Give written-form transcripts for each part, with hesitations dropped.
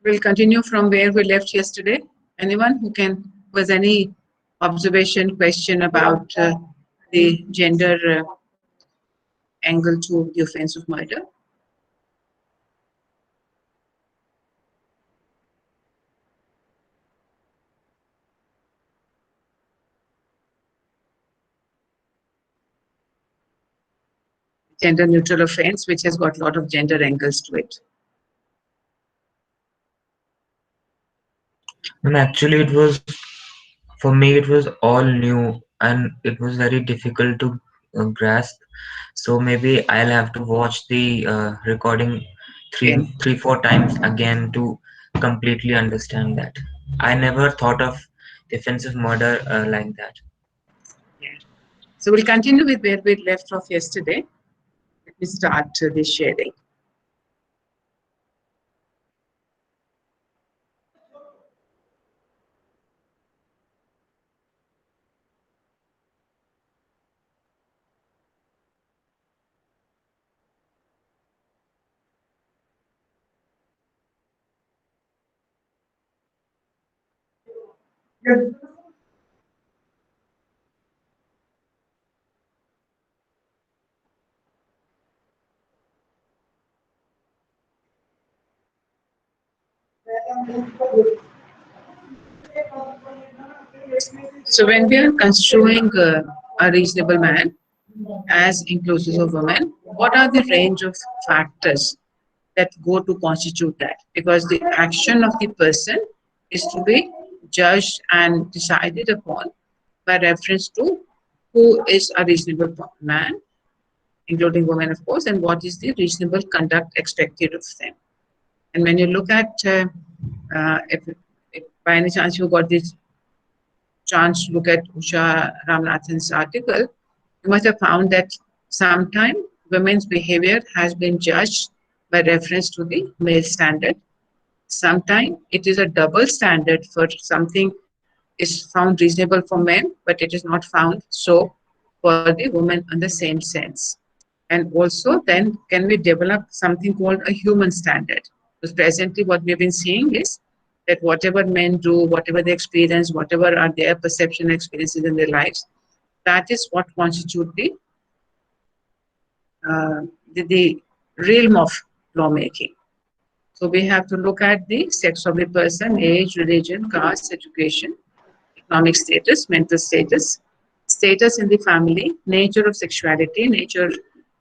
We'll continue from where we left yesterday. Anyone was any observation, question about the gender angle to the offense of murder? Gender neutral offense, which has got a lot of gender angles to it. And actually, it was for me. It was all new, and it was very difficult to grasp. So maybe I'll have to watch the recording Okay. 4 times again to completely understand that. I never thought of defensive murder like that. Yeah. So we'll continue with where we left off yesterday. Let me start the sharing. So when we are construing a reasonable man as inclusive of women, what are the range of factors that go to constitute that? Because the action of the person is to be judged and decided upon by reference to who is a reasonable man, including women, of course, and what is the reasonable conduct expected of them. And when you look at, if by any chance you got this chance to look at Usha Ramanathan's article, you must have found that sometimes women's behavior has been judged by reference to the male standard. Sometimes it is a double standard for something is found reasonable for men, but it is not found so for the woman in the same sense. And also, then can we develop something called a human standard? Because presently, what we've been seeing is that whatever men do, whatever they experience, whatever are their perception experiences in their lives, that is what constitute the realm of lawmaking. So we have to look at the sex of the person, age, religion, caste, education, economic status, mental status, status in the family, nature of sexuality,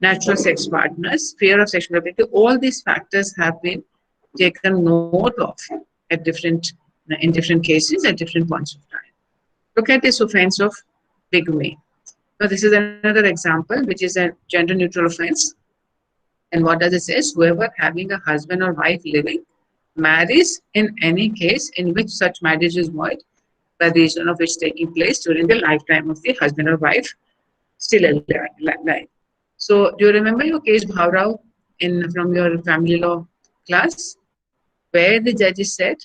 natural sex partners, fear of sexuality. All these factors have been taken note of at in different cases at different points of time. Look at this offense of bigamy. So this is another example, which is a gender neutral offense. And what does it say? Whoever having a husband or wife living marries in any case in which such marriage is void by reason of which taking place during the lifetime of the husband or wife still alive. So do you remember your case Bhavrao in from your family law class, where the judges said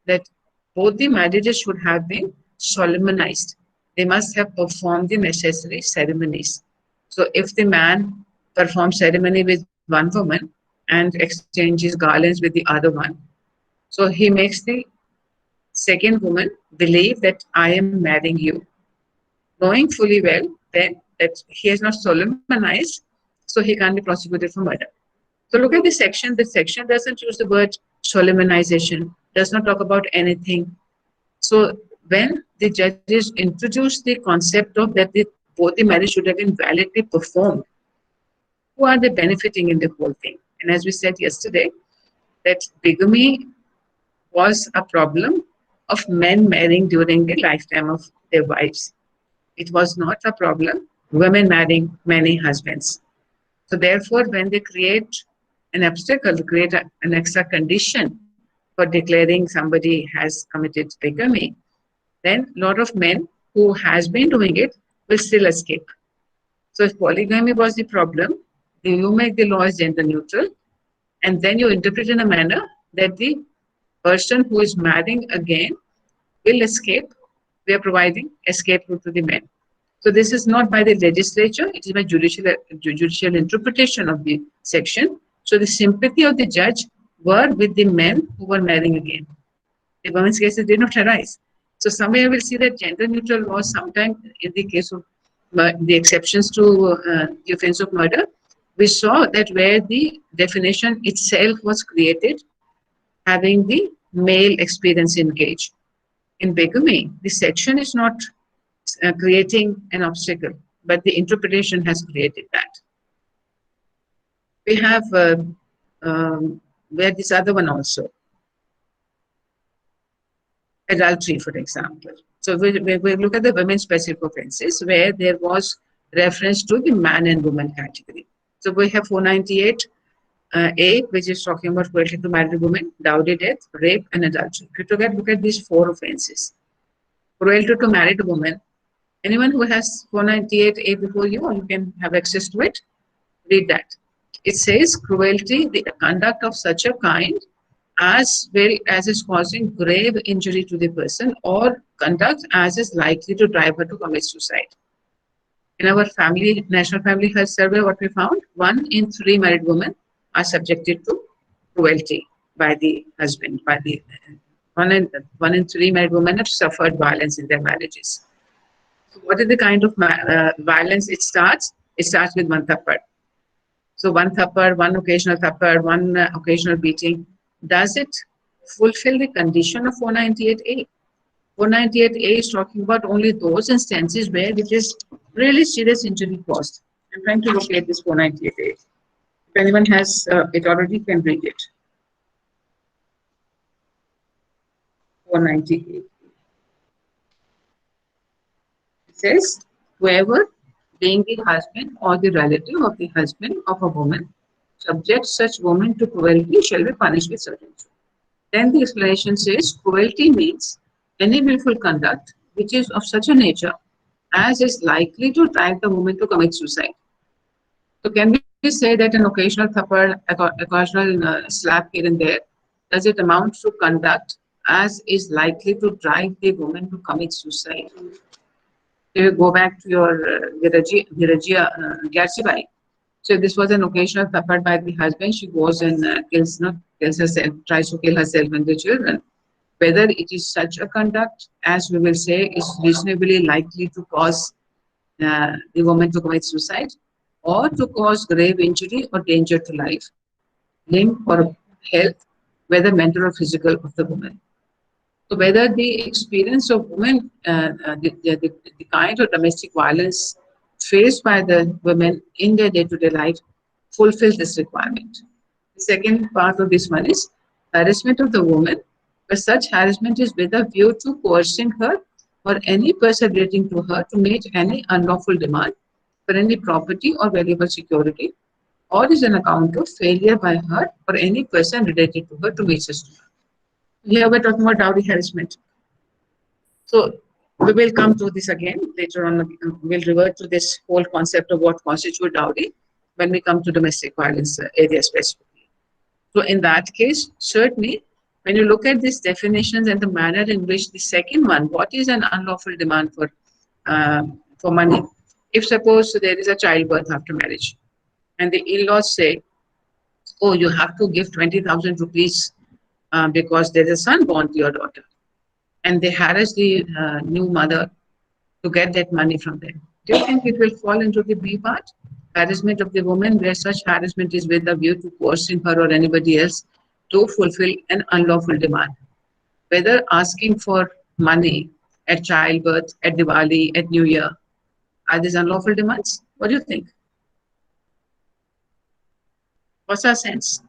that both the marriages should have been solemnized. They must have performed the necessary ceremonies. So if the man performs ceremony with one woman and exchanges garlands with the other one, so he makes the second woman believe that I am marrying you, knowing fully well that he has not solemnized, so he can't be prosecuted for murder. So look at the section. The section doesn't use the word solemnization, does not talk about anything. So when the judges introduce the concept of that both the marriage should have been validly performed, who are they benefiting in the whole thing? And as we said yesterday, that bigamy was a problem of men marrying during the lifetime of their wives. It was not a problem women marrying many husbands. So therefore, when they create an obstacle, create an extra condition for declaring somebody has committed bigamy, then a lot of men who has been doing it will still escape. So if polygamy was the problem, you make the law as gender neutral, and then you interpret in a manner that the person who is marrying again will escape. We are providing escape route to the men. So this is not by the legislature, it is by judicial interpretation of the section. So the sympathy of the judge were with the men who were marrying again. The women's cases did not arise. So somewhere we'll see that gender neutral was sometimes in the case of the exceptions to the offense of murder. We saw that where the definition itself was created, having the male experience engaged. In bigamy, the section is not creating an obstacle, but the interpretation has created that. We have where this other one also, adultery, for example. So we look at the women-specific offences where there was reference to the man and woman category. So we have 498 A, which is talking about cruelty to married women, dowry death, rape, and adultery. If you look at these four offences, cruelty to married women, anyone who has 498A before you, or you can have access to it, read that. It says cruelty, the conduct of such a kind as well as is causing grave injury to the person, or conduct as is likely to drive her to commit suicide. In our National Family Health Survey, what we found, 1 in 3 married women are subjected to cruelty by the husband, by the one in 3 married women have suffered violence in their marriages. So what is the kind of violence it starts? It starts with one thappad. So one thappad, one occasional thappad, one occasional beating. Does it fulfill the condition of 498A? 498A is talking about only those instances where it is really serious injury caused. I'm trying to locate this 498A. If anyone has it already, can read it. 498. It says, whoever, being the husband or the relative of the husband of a woman, subjects such woman to cruelty shall be punished with certain. Then the explanation says, cruelty means any willful conduct which is of such a nature as is likely to drive the woman to commit suicide. So can we say that an occasional thappad, occasional slap here and there, does it amount to conduct as is likely to drive the woman to commit suicide? You go back to your Virajia Garsibai. So this was an occasional suffered by the husband. She goes and kills herself, tries to kill herself and the children. Whether it is such a conduct, as we will say, is reasonably likely to cause the woman to commit suicide, or to cause grave injury or danger to life, limb, or health, whether mental or physical, of the woman. So whether the experience of women, the kind of domestic violence faced by the women in their day-to-day life fulfills this requirement. The second part of this one is harassment of the woman, where such harassment is with a view to coercing her or any person relating to her to make any unlawful demand for any property or valuable security, or is an account of failure by her or any person related to her to meet such demand. Here we're talking about dowry harassment. So we will come to this again later on. We'll revert to this whole concept of what constitutes dowry when we come to domestic violence area specifically. So in that case, certainly, when you look at these definitions and the manner in which the second one, what is an unlawful demand for money? If suppose there is a childbirth after marriage, and the in-laws say, "Oh, you have to give 20,000 rupees because there is a son born to your daughter," and they harass the new mother to get that money from them. Do you think it will fall into the B part? Harassment of the woman, where such harassment is with a view to coercing her or anybody else to fulfill an unlawful demand. Whether asking for money at childbirth, at Diwali, at New Year, are these unlawful demands? What do you think? What's our sense?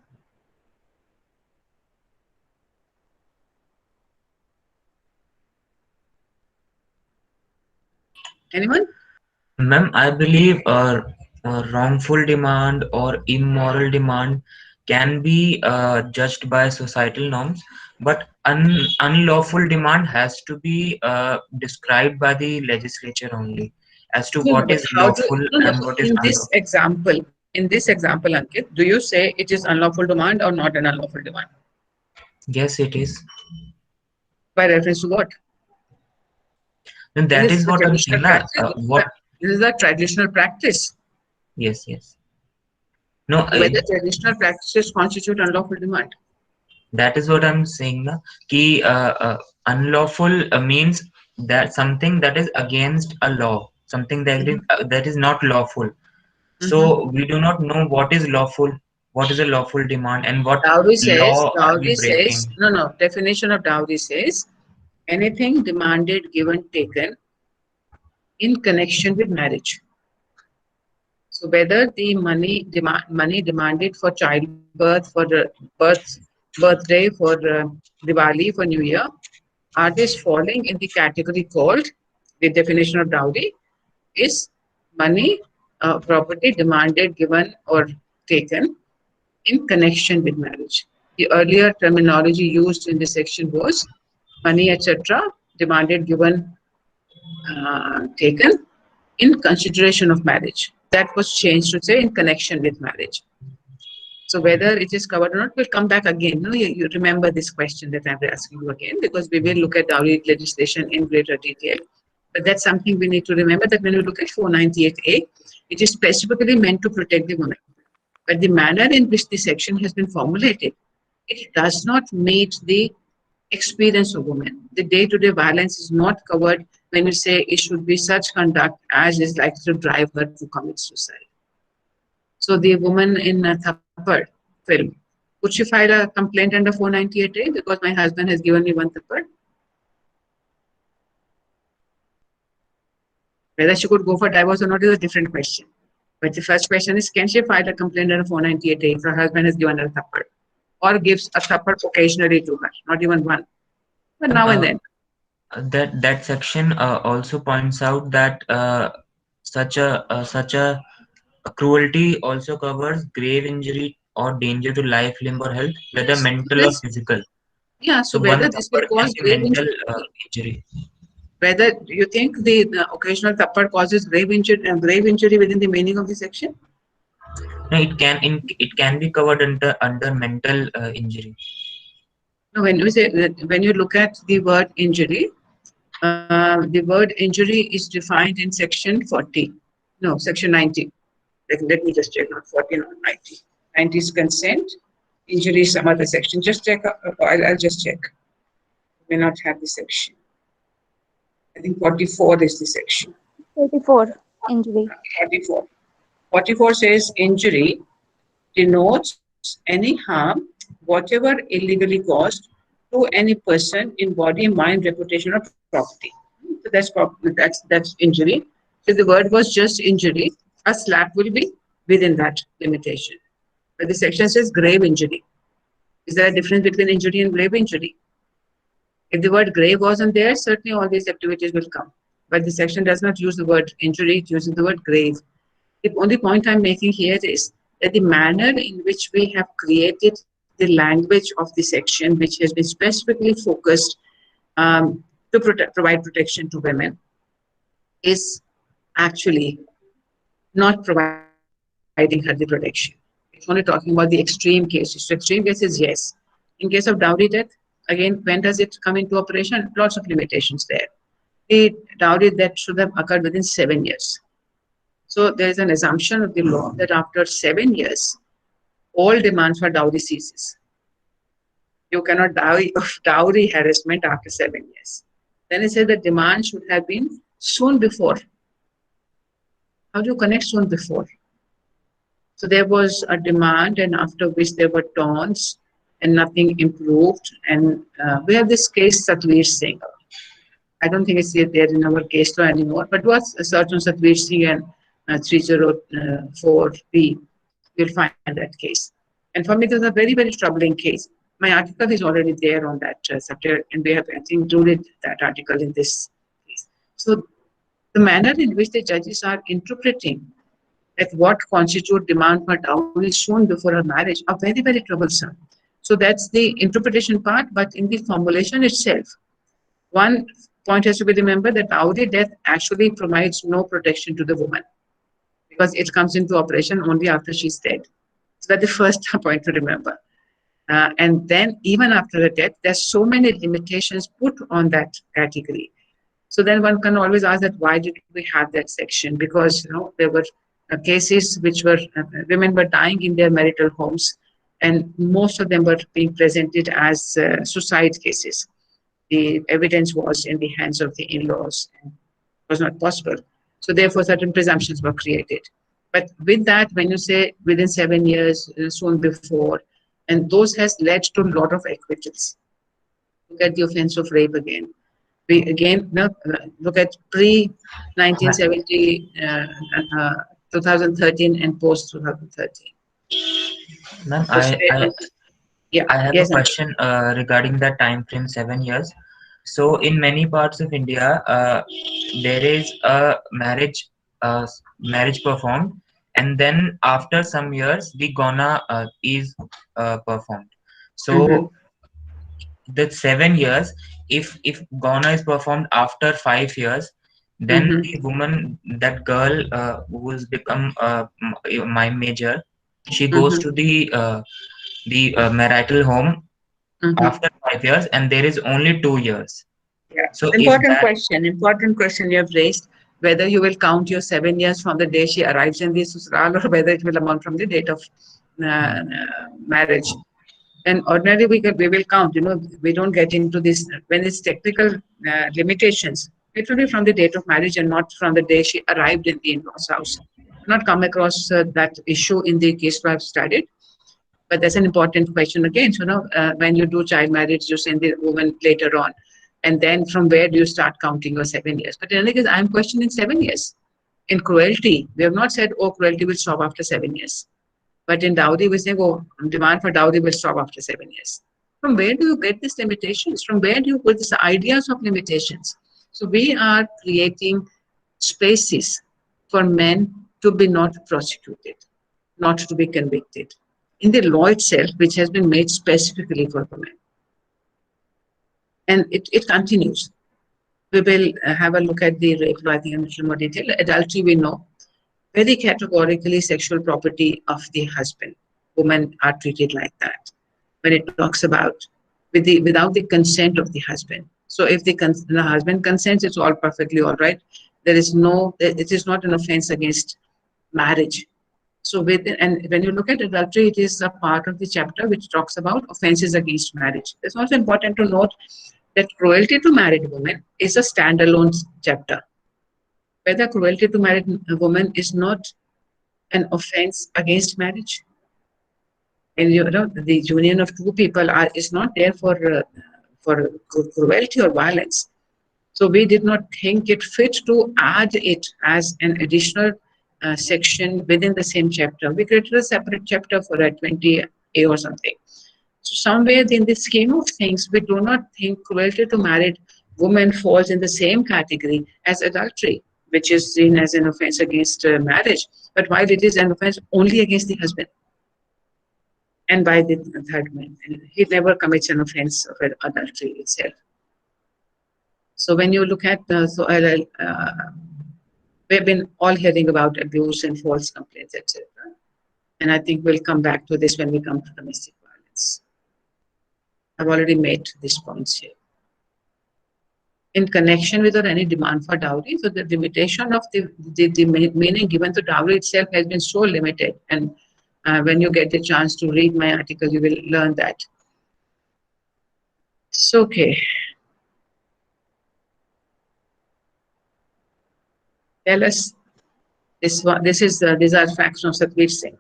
Anyone? Ma'am, I believe a wrongful demand or immoral demand can be judged by societal norms, but unlawful demand has to be described by the legislature only as to No, no, what but is how do lawful no, no. and what is In this unlawful. example, Ankit, do you say it is unlawful demand or not an unlawful demand? Yes, it is. By reference to what? And This that is is the what I'm traditional saying. Na, practice. what? This is the traditional practice. Yes, yes. No, Whether traditional practices constitute unlawful demand. That is what I'm saying na, ki unlawful means that something that is against a law, something that is not lawful. Mhm. So we do not know what is lawful, what is a lawful demand, and what law are we Dowry says, breaking. no, no, definition of dowry says anything demanded, given, taken in connection with marriage. So whether the money demanded for childbirth, for the birthday, for Diwali, for New Year, are these falling in the category called, the definition of dowry is money, property demanded, given, or taken in connection with marriage. The earlier terminology used in this section was money, etc., demanded, given, taken in consideration of marriage. That was changed to say in connection with marriage. So whether it is covered or not, we'll come back again. No, you remember this question that I'm asking you again, because we will look at dowry legislation in greater detail. But that's something we need to remember, that when we look at 498A, it is specifically meant to protect the woman. But the manner in which the section has been formulated, it does not meet the experience of women. The day-to-day violence is not covered when you say it should be such conduct as is likely to drive her to commit suicide. So the woman in Thappad film, could she file a complaint under 498A because my husband has given me one Thappad? Whether she could go for divorce or not is a different question. But the first question is, can she file a complaint under 498A if her husband has given her a Thappad? Or gives a Thappad occasionally to her, not even one, but now and Uh, then. that section also points out that such a cruelty also covers grave injury or danger to life, limb, or health, whether mental or This, physical. yeah, so So one whether this will thappad can cause be grave mental injury, injury. whether you think the occasional Thappad causes grave injury within the meaning of the section? No, it can be covered under mental injury. No, when we say when you look at the word injury, the word injury is defined in section 40. No, section 90. Let me just check, not 40, not 90. 90 is consent, injury is some other section. Just check, I'll just check. May not have the section. I think 44 is the section. 84. Injury. 44. 44 says injury denotes any harm, whatever illegally caused, to any person in body, mind, reputation, or property. So that's injury. If the word was just injury, a slap will be within that limitation. But the section says grave injury. Is there a difference between injury and grave injury? If the word grave wasn't there, certainly all these activities will come. But the section does not use the word injury, it uses the word grave. The only point I'm making here is that the manner in which we have created the language of the section, which has been specifically focused to provide protection to women, is actually not providing her the protection. It's only talking about the extreme cases. So extreme cases, yes. In case of dowry death, again, when does it come into operation? Lots of limitations there. The dowry death should have occurred within 7 years. So there is an assumption of the law that after 7 years, all demands for dowry ceases. You cannot dowry of dowry harassment after 7 years. Then it says the demand should have been soon before. How do you connect soon before? So there was a demand, and after which there were taunts, and nothing improved. And we have this case Satvir Singh. I don't think it's there in our case law anymore, but was a certain Satvir Singh and 304B. You'll find that case. And for me, it was a very, very troubling case. My article is already there on that subject, and we have included that article in this case. So the manner in which the judges are interpreting at what constitute demand for dowry soon before a marriage are very, very troublesome. So that's the interpretation part, but in the formulation itself, one point has to be remembered that dowry death actually provides no protection to the woman because it comes into operation only after she's dead. So that's the first point to remember. And then even after the death, there's so many limitations put on that category. So then one can always ask that why did we have that section? Because there were cases which were women were dying in their marital homes, and most of them were being presented as suicide cases. The evidence was in the hands of the in-laws and was not possible. So therefore, certain presumptions were created. But with that, when you say within 7 years, soon before, and those has led to a lot of acquittals. Look at the offense of rape again. We again look at pre 1970, 2013 and post 2013. Ma'am, So yeah, I have a yes, Anshul. question regarding the time frame 7 years. So in many parts of India, there is a marriage performed, and then after some years, the gona is performed. Mm-hmm, So the 7 years, if gona is performed after 5 years, then mm-hmm, the woman, that girl who's become my major, she goes mm-hmm, to the marital home mm-hmm. after 5 years, and there is only 2 years. Yeah. So if Important that, question. Important question you have raised. Whether you will count your 7 years from the day she arrives in the Susral or whether it will amount from the date of marriage. And ordinarily we will count. We don't get into this when it's technical limitations. It will be from the date of marriage and not from the day she arrived in the in-laws house. Not come across that issue in the case I've studied. But that's an important question again. So, when you do child marriage, you send the woman later on. And then from where do you start counting your 7 years? But in any case, I'm questioning 7 years. In cruelty, we have not said, oh, cruelty will stop after 7 years. But in dowry, we say, oh, demand for dowry will stop after 7 years. From where do you get these limitations? From where do you put these ideas of limitations? So we are creating spaces for men to be not prosecuted, not to be convicted in the law itself, which has been made specifically for women. And it continues. We will have a look at the rape law in a little more detail. Adultery, we know, very categorically sexual property of the husband. Women are treated like that. When it talks about without the consent of the husband. So if the husband consents, it's all perfectly all right. It is not an offense against marriage. So and when you look at adultery, it is a part of the chapter which talks about offenses against marriage. It's also important to note that cruelty to married women is a standalone chapter. Whether cruelty to married women is not an offense against marriage. And the union of two people is not there for cruelty or violence. So we did not think it fit to add it as an additional section within the same chapter. We created a separate chapter for a 20A or something. So somewhere in the scheme of things, we do not think cruelty to married women falls in the same category as adultery, which is seen as an offense against marriage. But while it is an offense only against the husband and by the third man, and he never commits an offense of adultery itself. So when you look at we've been all hearing about abuse and false complaints, etc. And I think we'll come back to this when we come to domestic violence. I've already made these points here. In connection with or any demand for dowry, so the limitation of the meaning given to dowry itself has been so limited. And when you get the chance to read my article, you will learn that. So, okay. Tell us these are facts from Satveer Singh.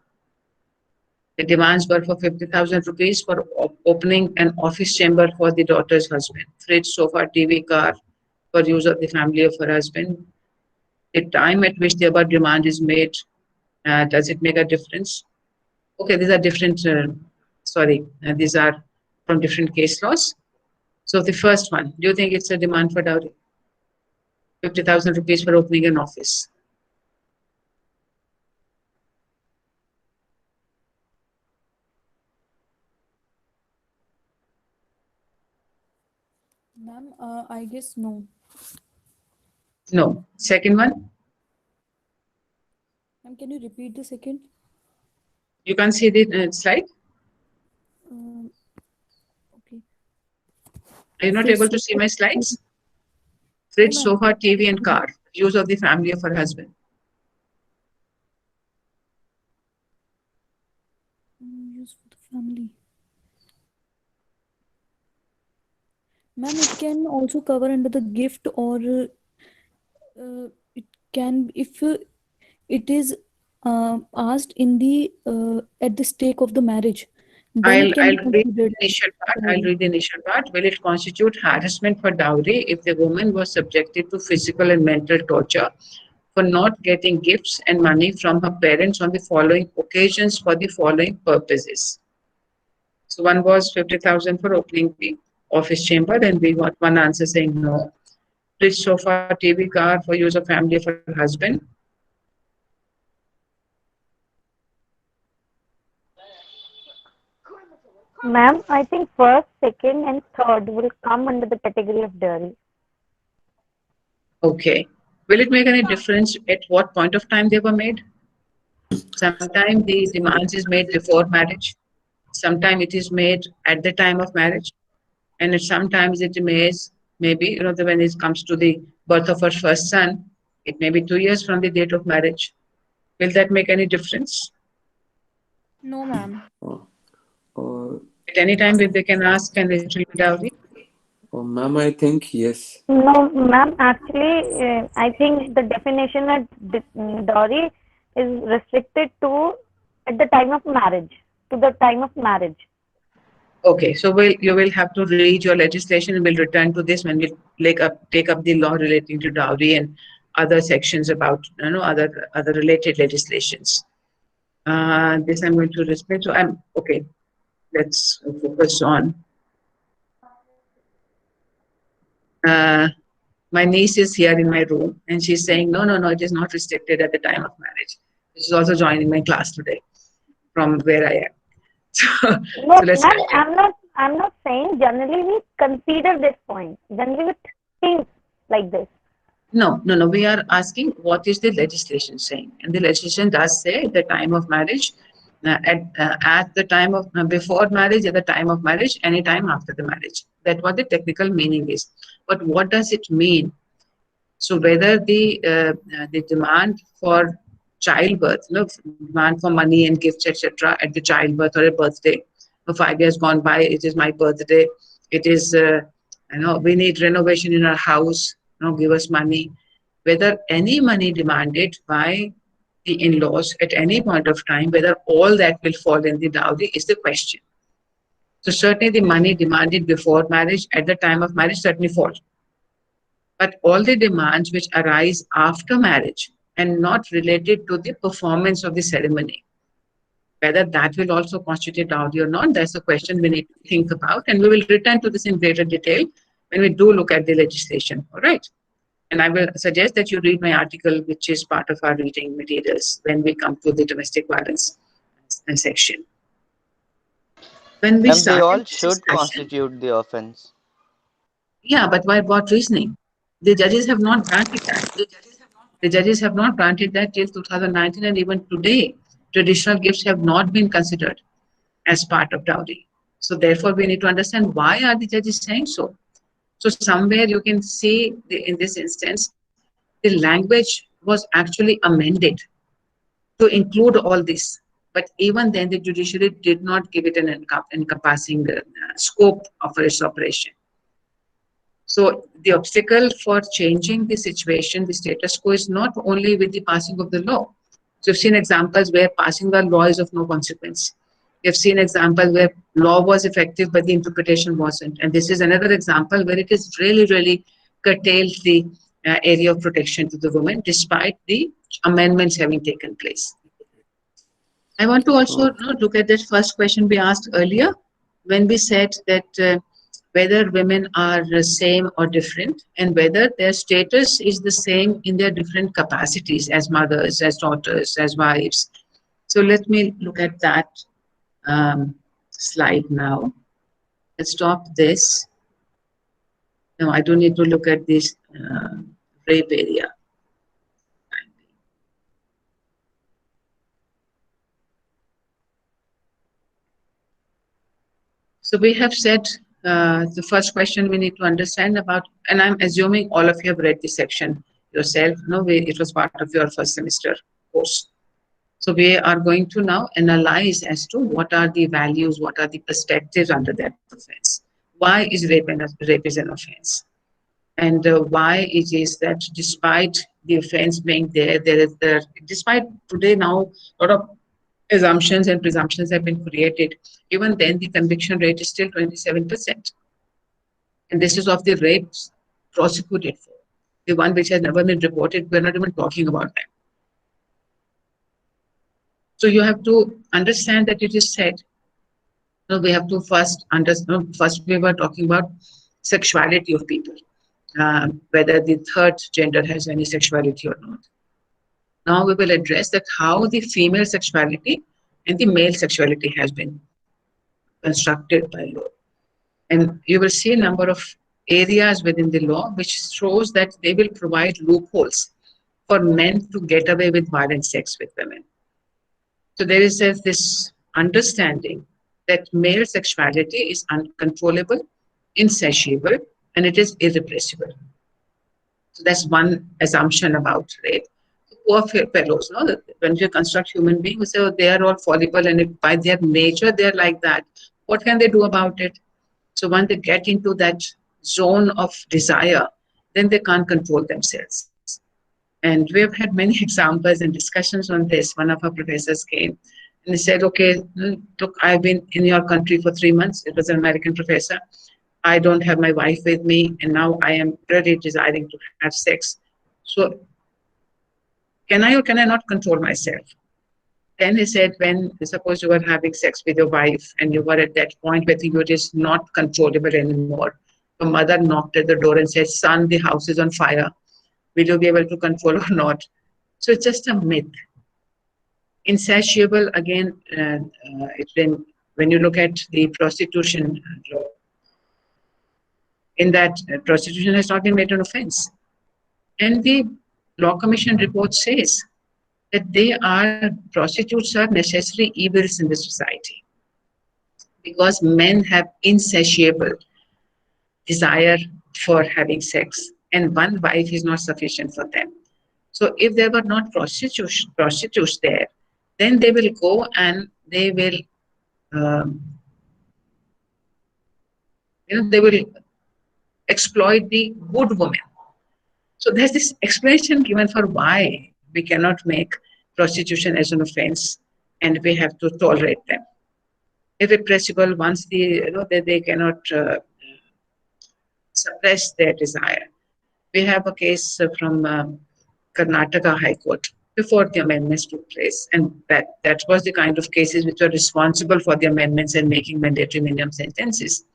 The demands were for 50,000 rupees for opening an office chamber for the daughter's husband, fridge, sofa, TV, car for use of the family of her husband. The time at which the above demand is made, does it make a difference? Okay, these are different, these are from different case laws. So the first one, do you think it's a demand for dowry? 50,000 rupees for opening an office. Ma'am, I guess no. No. Second one, Ma'am, can you repeat the second? you can see the slide. Um, okay. Are you not Fridge, able to see sofa. my slides? No, Fridge, ma'am. sofa, TV, and car. Use of the family of her husband. use for the family. Ma'am, it can also cover under the gift, or it can, if it is asked in the at the stake of the marriage, then it can I'll be read considered the initial as part. I'll dowry. read the initial part. Will it constitute harassment for dowry if the woman was subjected to physical and mental torture for not getting gifts and money from her parents on the following occasions for the following purposes? So one was 50,000 for opening the office chamber, and we got one answer saying no. Fridge, sofa, TV, car for use of family for husband. Ma'am, I think first, second, and third will come under the category of dairy. Okay. Will it make any difference at what point of time they were made? Sometimes the demands is made before marriage. Sometimes it is made at the time of marriage, and sometimes it may maybe when it comes to the birth of her first son, it may be 2 years from the date of marriage. Will that make any difference? No, ma'am. Uh, uh, At any time, if they can ask, and it will be dowry. Ma'am, I think yes. No, ma'am, actually, I think the definition of dowry is restricted to at the time of marriage, to the time of marriage. Okay, so you will have to read your legislation, and we'll return to this when we take up the law relating to dowry and other sections about other related legislations. This I'm going to respect. So I'm okay. Let's focus on. Uh, my niece is here in my room, and she's saying, no, no, no, it is not restricted at the time of marriage. She's also joining my class today from where I am. No, So let's ma'am, continue. I'm not saying generally we consider this point. Generally we think like this. No, no, no. We are asking what is the legislation saying, and the legislation does say the time of marriage, at the time of before marriage, at the time of marriage, any time after the marriage. That what the technical meaning is. But what does it mean? So whether the demand for childbirth, demand for money and gifts, etc., at the childbirth or a birthday, 5 years gone by, it is my birthday. It is we need renovation in our house. Give us money. Whether any money demanded by the in-laws at any point of time, whether all that will fall in the dowry is the question. So certainly the money demanded before marriage, at the time of marriage, certainly falls. But all the demands which arise after marriage and not related to the performance of the ceremony, whether that will also constitute dowry or not, that's a question we need to think about. And we will return to this in greater detail when we do look at the legislation. All right. And I will suggest that you read my article, which is part of our reading materials when we come to the domestic violence section. When we Ma'am, they started all this should discussion, constitute the offense. yeah, but by what reasoning? The judges have not granted that. The judges have not granted that till 2019, and even today, traditional gifts have not been considered as part of dowry. So therefore, we need to understand why are the judges saying so. So somewhere you can see in this instance, the language was actually amended to include all this. But even then, the judiciary did not give it an encompassing scope of its operation. So the obstacle for changing the situation, the status quo, is not only with the passing of the law. So we've seen examples where passing the law is of no consequence. We've seen examples where law was effective, but the interpretation wasn't. And this is another example where it is really, really curtailed the area of protection to the women, despite the amendments having taken place. I want to also Uh, look at that first question we asked earlier when we said that whether women are the same or different, and whether their status is the same in their different capacities as mothers, as daughters, as wives. So let me look at that slide now. Let's stop this. No, I don't need to look at this rape area. So we have said the first question we need to understand about, and I'm assuming all of you have read this section yourself. No, it was part of your first semester course. So we are going to now analyze as to what are the values, what are the perspectives under that offense. Why is rape is an offense? And why it is that despite the offense being there, despite today now a lot of assumptions and presumptions have been created, even then the conviction rate is still 27%. And this is of the rapes prosecuted for. The one which has never been reported, we're not even talking about that. So you have to understand that it is said. No, we have to first understand. First, we were talking about sexuality of people, whether the third gender has any sexuality or not. Now we will address that how the female sexuality and the male sexuality has been constructed by law. And you will see a number of areas within the law which shows that they will provide loopholes for men to get away with violent sex with women. So there is this understanding that male sexuality is uncontrollable, insatiable, and it is irrepressible. So that's one assumption about rape. Poor fellows, no? When you construct human beings, we say, oh, they are all fallible, and if by their nature they're like that. What can they do about it? So once they get into that zone of desire, then they can't control themselves. And we have had many examples and discussions on this. One of our professors came and he said, okay, look, I've been in your country for 3 months. It was an American professor. I don't have my wife with me, and now I am really desiring to have sex. So can I or can I not control myself? Then he said, when suppose you were having sex with your wife and you were at that point where you were just not controllable anymore, your mother knocked at the door and said, son, the house is on fire. Will you be able to control or not? So it's just a myth. Insatiable, again, when you look at the prostitution law, in that prostitution has not been made an offense. And the Law Commission report says that prostitutes are necessary evils in the society because men have insatiable desire for having sex, and one wife is not sufficient for them. So if there were not prostitutes there, then they will go and they will, they will exploit the good woman. So there's this explanation given for why we cannot make prostitution as an offense, and we have to tolerate them. Irrepressible once they cannot suppress their desire. We have a case from Karnataka High Court before the amendments took place, and that was the kind of cases which were responsible for the amendments and making mandatory minimum sentences.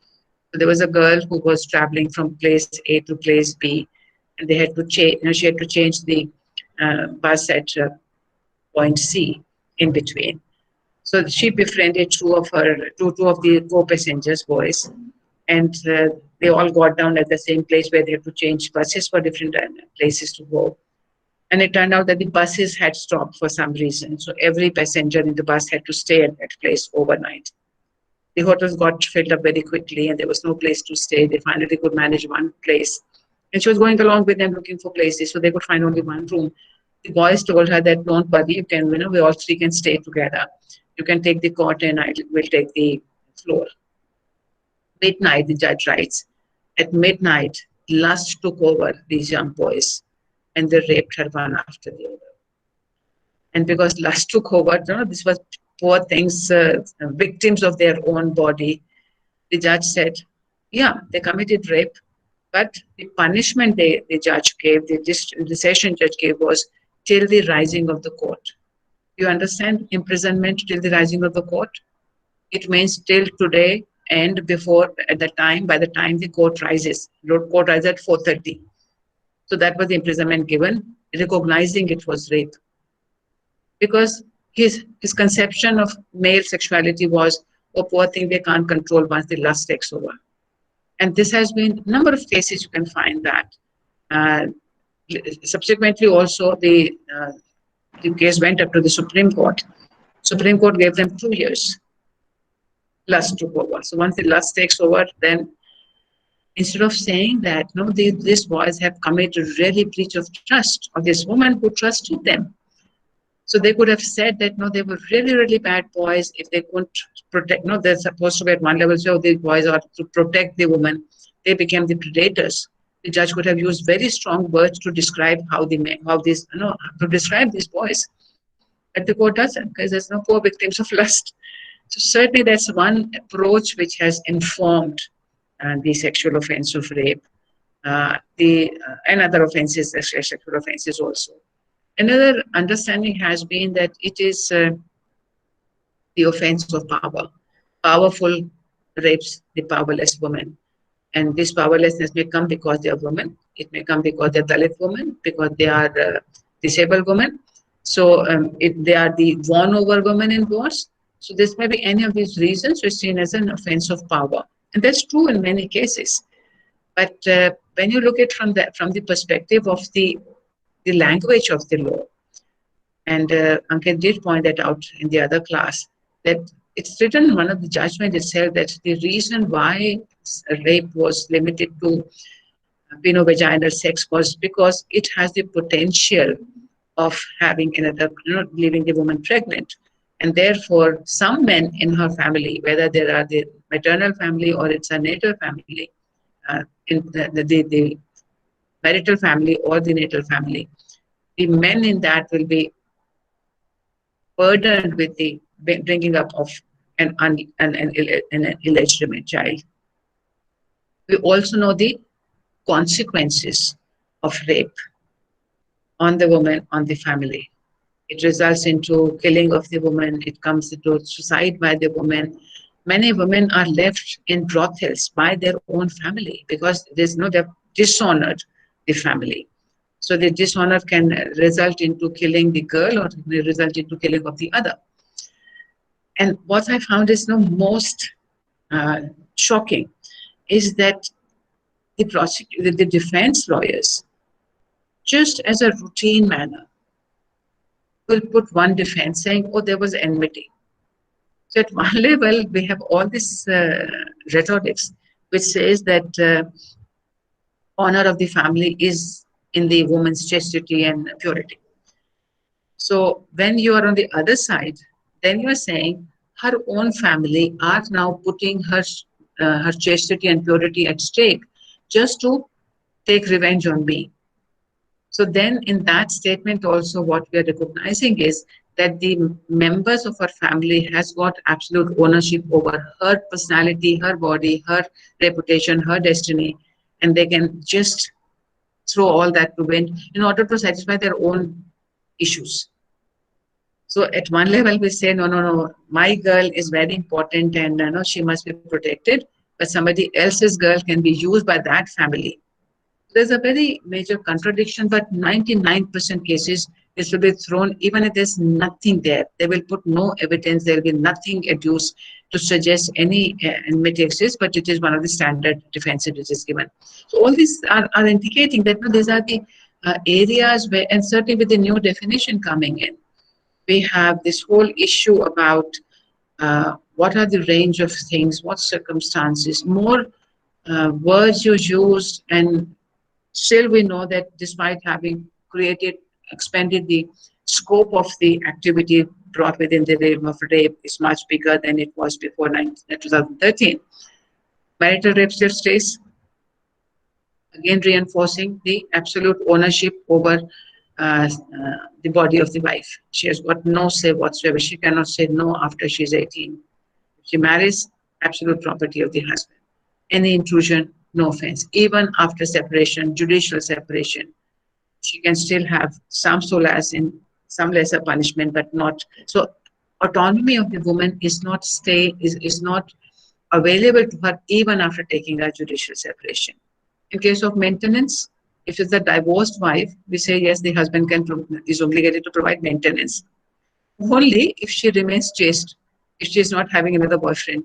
So there was a girl who was traveling from place A to place B, and they had to change. She had to change the bus at point C in between. So she befriended two of the co-passengers, boys, and they all got down at the same place where they had to change buses for different places to go. And it turned out that the buses had stopped for some reason. So every passenger in the bus had to stay at that place overnight. The hotels got filled up very quickly and there was no place to stay. They finally could manage one place. And she was going along with them looking for places, so they could find only one room. The boys told her that, don't worry, you can, we all three can stay together. You can take the cot and I will take the floor. Midnight, the judge writes, at midnight, lust took over these young boys and they raped her one after the other. And because lust took over, this was poor things, victims of their own body, the judge said, yeah, they committed rape, but the punishment the judge gave, the session judge gave was till the rising of the court. You understand? Imprisonment till the rising of the court? It means till today and before, by the time the court rises. Court rises at 4:30. So that was the imprisonment given, recognizing it was rape. Because his conception of male sexuality was, oh, poor thing, they can't control once the lust takes over. And this has been a number of cases you can find that. Subsequently, also, the case went up to the Supreme Court. Supreme Court gave them 2 years. Lust took over. So once the lust takes over, then instead of saying that, no, these boys have committed really breach of trust of this woman who trusted them. So they could have said that no, they were really, really bad boys if they couldn't protect. No, they're supposed to be at one level, so these boys are to protect the woman. They became the predators. The judge could have used very strong words to describe how these, to describe these boys. But the court doesn't, because there's no poor victims of lust. So certainly that's one approach which has informed the sexual offense of rape, and other offenses, sexual offenses also. Another understanding has been that it is the offense of power. Powerful rapes the powerless woman. And this powerlessness may come because they are women. It may come because they're Dalit women, because they are disabled women. So if they are the won over women in wars. So this may be any of these reasons are seen as an offense of power. And that's true in many cases. But when you look at from the perspective of the language of the law, and Ankit did point that out in the other class, that it's written in one of the judgment itself that the reason why rape was limited to vaginal sex was because it has the potential of having another, leaving the woman pregnant. And therefore, some men in her family, whether they are the maternal family or it's a natal family, in the marital family or the natal family, the men in that will be burdened with the bringing up of an illegitimate child. We also know the consequences of rape on the woman, on the family. It results into killing of the woman. It comes into suicide by the woman. Many women are left in brothels by their own family because they've dishonored the family. So the dishonor can result into killing the girl or result into killing of the other. And what I found is most shocking is that the defense lawyers, just as a routine manner, will put one defense saying, oh, there was enmity. So at one level, we have all this rhetorics which says that honor of the family is in the woman's chastity and purity. So when you are on the other side, then you are saying her own family are now putting her chastity and purity at stake just to take revenge on me. So then in that statement also what we are recognizing is that the members of her family has got absolute ownership over her personality, her body, her reputation, her destiny, and they can just throw all that to wind in order to satisfy their own issues. So at one level we say, no, my girl is very important and she must be protected, but somebody else's girl can be used by that family. There's a very major contradiction, but 99% cases this will be thrown, even if there's nothing there. They will put no evidence, there will be nothing adduced to suggest any enmity exists, but it is one of the standard defenses which is given. So all these are indicating that these are the areas where, and certainly with the new definition coming in, we have this whole issue about what are the range of things, what circumstances, more words you use, and still we know that despite having expanded the scope of the activity brought within the realm of rape is much bigger than it was before 2013. Marital rape still stays, again reinforcing the absolute ownership over the body of the wife. She has got no say whatsoever. She cannot say no after she's 18. If she marries, absolute property of the husband. Any intrusion, no offense. Even after separation, judicial separation, she can still have some solace in some lesser punishment, but not. So autonomy of the woman is not available to her even after taking a judicial separation. In case of maintenance, if it's a divorced wife, we say yes, the husband is obligated to provide maintenance. Only if she remains chaste, if she is not having another boyfriend.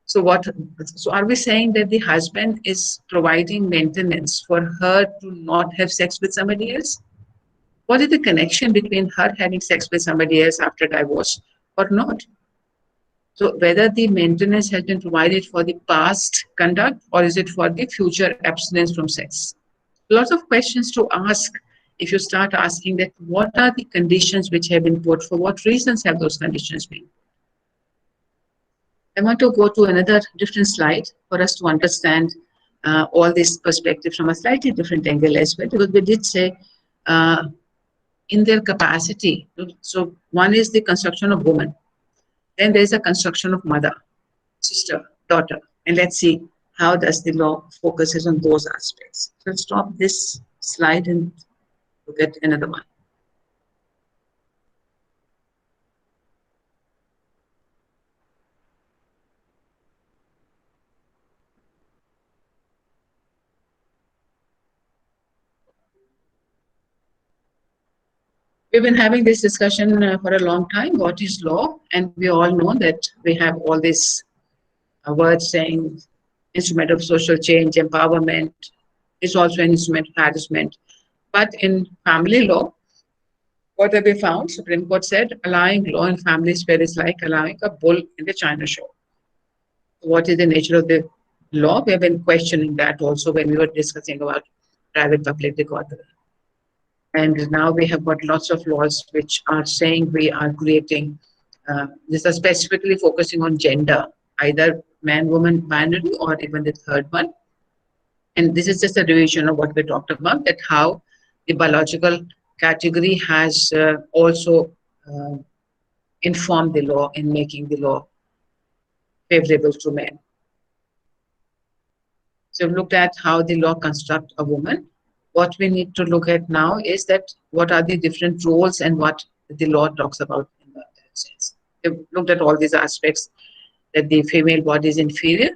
So are we saying that the husband is providing maintenance for her to not have sex with somebody else? What is the connection between her having sex with somebody else after divorce or not? So whether the maintenance has been provided for the past conduct or is it for the future abstinence from sex? Lots of questions to ask if you start asking that what are the conditions which have been put, for what reasons have those conditions been? I want to go to another different slide for us to understand all this perspective from a slightly different angle as well, because we did say uh, in their capacity. So one is the construction of woman, then there is a construction of mother, sister, daughter, and let's see how does the law focuses on those aspects. So let's stop this slide and look at another one. We've been having this discussion for a long time. What is law? And we all know that we have all these words saying instrument of social change, empowerment is also an instrument of harassment. But in family law, what have we found? Supreme Court said allowing law in family sphere is like allowing a bull in the China show. What is the nature of the law? We have been questioning that also when we were discussing about private public dichotomy. And now we have got lots of laws which are saying we are creating, this is specifically focusing on gender, either man, woman, binary, or even the third one. And this is just a revision of what we talked about, that how the biological category has also informed the law in making the law favorable to men. So we've looked at how the law constructs a woman. What we need to look at now is that what are the different roles and what the law talks about in that sense. We've looked at all these aspects, that the female body is inferior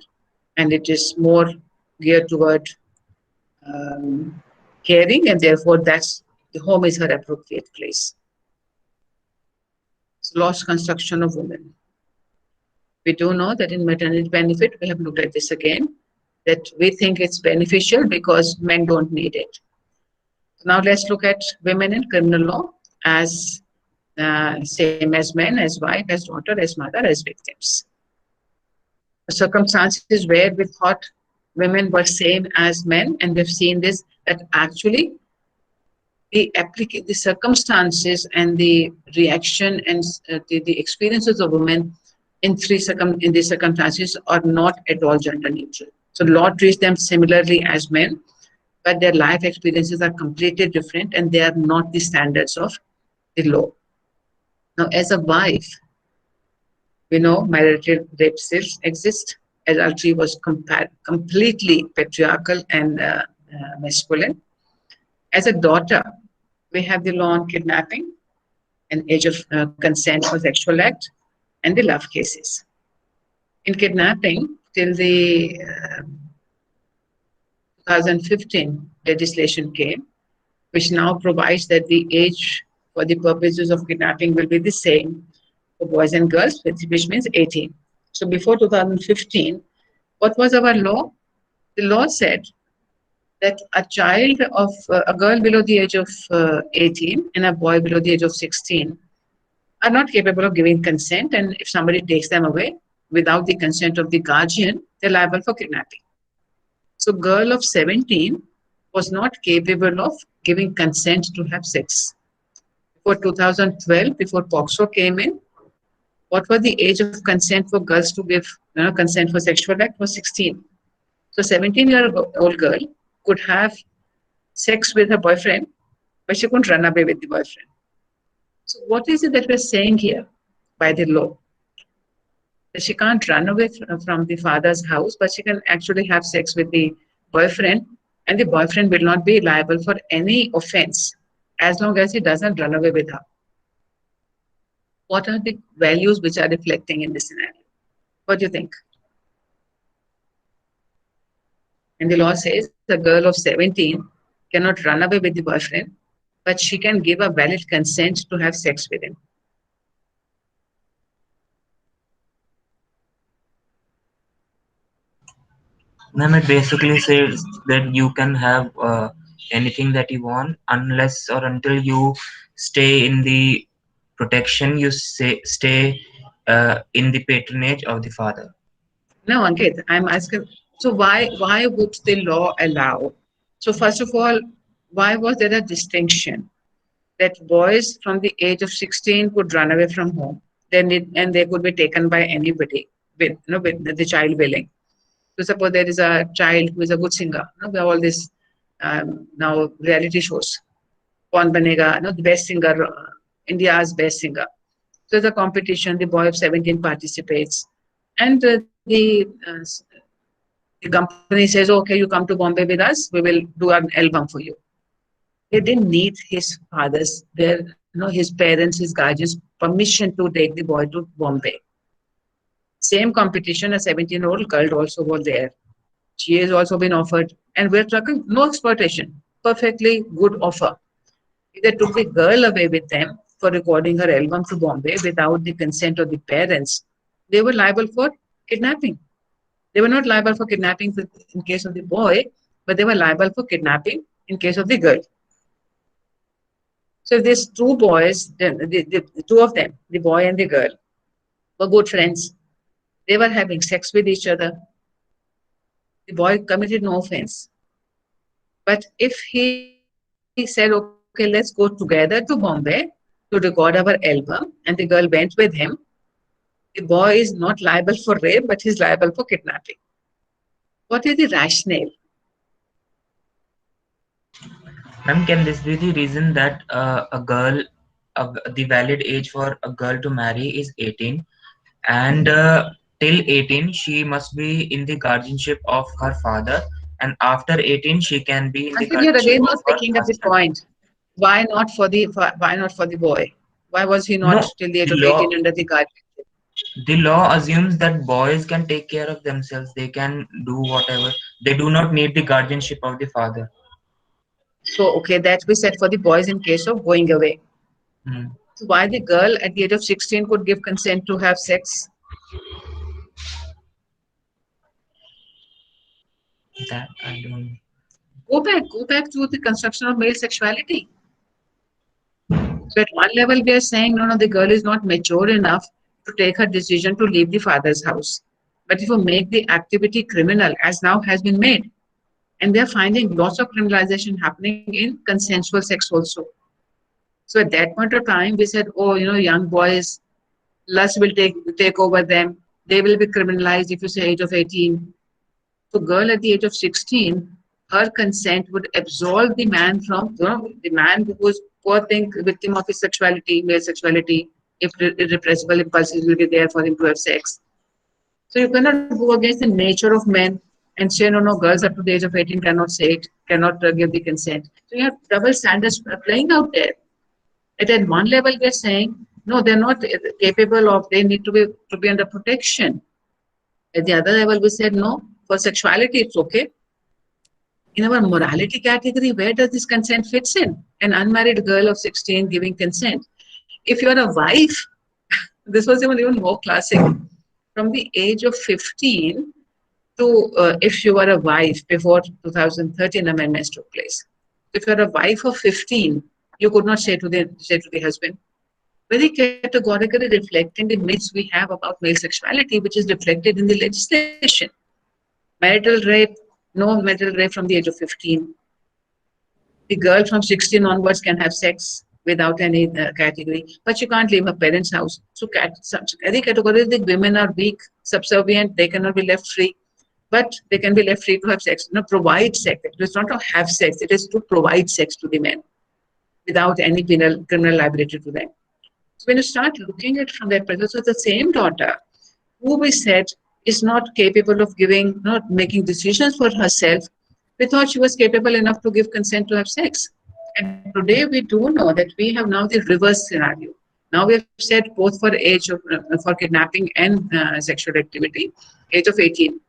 and it is more geared toward caring, and therefore that's the home is her appropriate place. So law's construction of women. We do know that in maternity benefit, we have looked at this again, that we think it's beneficial because men don't need it. Now let's look at women in criminal law as same as men, as wife, as daughter, as mother, as victims. Circumstances where we thought women were same as men, and we've seen this, that actually the circumstances and the reaction and the experiences of women in these circumstances are not at all gender neutral. So law treats them similarly as men, but their life experiences are completely different and they are not the standards of the law. Now, as a wife, we know marital rape still exists. Adultery was completely patriarchal and masculine. As a daughter, we have the law on kidnapping, an age of consent for sexual act, and the love cases. In kidnapping, till the 2015 legislation came, which now provides that the age for the purposes of kidnapping will be the same for boys and girls, which means 18. So before 2015, what was our law? The law said that a child of a girl below the age of 18 and a boy below the age of 16 are not capable of giving consent, and if somebody takes them away without the consent of the guardian, they're liable for kidnapping. So girl of 17 was not capable of giving consent to have sex. For 2012, before POXO came in, what was the age of consent for girls to give consent for sexual act was 16. So 17-year-old girl could have sex with her boyfriend, but she couldn't run away with the boyfriend. So what is it that we're saying here by the law? That she can't run away from the father's house, but she can actually have sex with the boyfriend, and the boyfriend will not be liable for any offense as long as he doesn't run away with her. What are the values which are reflecting in this scenario? What do you think? And the law says a girl of 17 cannot run away with the boyfriend, but she can give a valid consent to have sex with him. Ma'am, it basically says that you can have anything that you want unless or until you stay in the protection, stay in the patronage of the father. No, Ankit, I'm asking, so why would the law allow? So first of all, why was there a distinction that boys from the age of 16 could run away from home, and they could be taken by anybody with the child willing. So suppose there is a child who is a good singer. We have all this now reality shows. Kaun banega, the best singer, India's best singer. So the competition, the boy of 17 participates, and the company says, "Okay, you come to Bombay with us. We will do an album for you." They didn't need his father's, his parents, his guardians' permission to take the boy to Bombay. Same competition, a 17-year-old girl also was there. She has also been offered, and we're talking no exploitation, perfectly good offer. If they took the girl away with them for recording her album to Bombay without the consent of the parents, they were liable for kidnapping. They were not liable for kidnapping in case of the boy, but they were liable for kidnapping in case of the girl. So if these two boys, the two of them, the boy and the girl, were good friends. They were having sex with each other. The boy committed no offense. But if he said, okay, let's go together to Bombay to record our album, and the girl went with him, the boy is not liable for rape, but he's liable for kidnapping. What is the rationale? Ma'am, can this be the reason that the valid age for a girl to marry is 18, and till 18 she must be in the guardianship of her father, and after 18 she can be in the Until you're guardianship again of not her picking up the husband? point. Why not for the boy? Why was he not No, till the age the of law 18 under the guardianship? the law assumes that boys can take care of themselves. They can do whatever. They do not need the guardianship of the father. So okay, that we said for the boys in case of going away. Hmm. So why the girl at the age of 16 could give consent to have sex? That I don't. Go back to the construction of male sexuality. So at one level, we are saying, no, the girl is not mature enough to take her decision to leave the father's house. But if you make the activity criminal, as now has been made, and we are finding lots of criminalization happening in consensual sex also. So at that point of time, we said, oh, young boys, lust will take over them. They will be criminalized if you say age of 18. So girl at the age of 16, her consent would absolve the man from, the man who was poor thing, victim of his sexuality, male sexuality, if irrepressible impulses will be there for him to have sex. So you cannot go against the nature of men and say, no, girls up to the age of 18 cannot say it, cannot give the consent. So you have double standards playing out there. At one level, we're saying, no, they're not capable of, they need to be under protection. At the other level, we said, no, for sexuality, it's okay. In our morality category, where does this consent fits in? An unmarried girl of 16 giving consent. If you're a wife, this was even more classic. From the age of 15 to if you were a wife before 2013 amendments took place. If you're a wife of 15, you could not say to the husband, very categorically reflecting the myths we have about male sexuality, which is reflected in the legislation. Marital rape, no marital rape from the age of 15. The girl from 16 onwards can have sex without any category, but she can't leave her parents' house. So, any category, the women are weak, subservient, they cannot be left free, but they can be left free to have sex. Provide sex. It's not to have sex, it is to provide sex to the men without any criminal liability to them. So, when you start looking at it from that perspective, so the same daughter who we said is not capable of not making decisions for herself, we thought she was capable enough to give consent to have sex. And today we do know that we have now the reverse scenario. Now we have said both for age of for kidnapping and sexual activity, age of 18,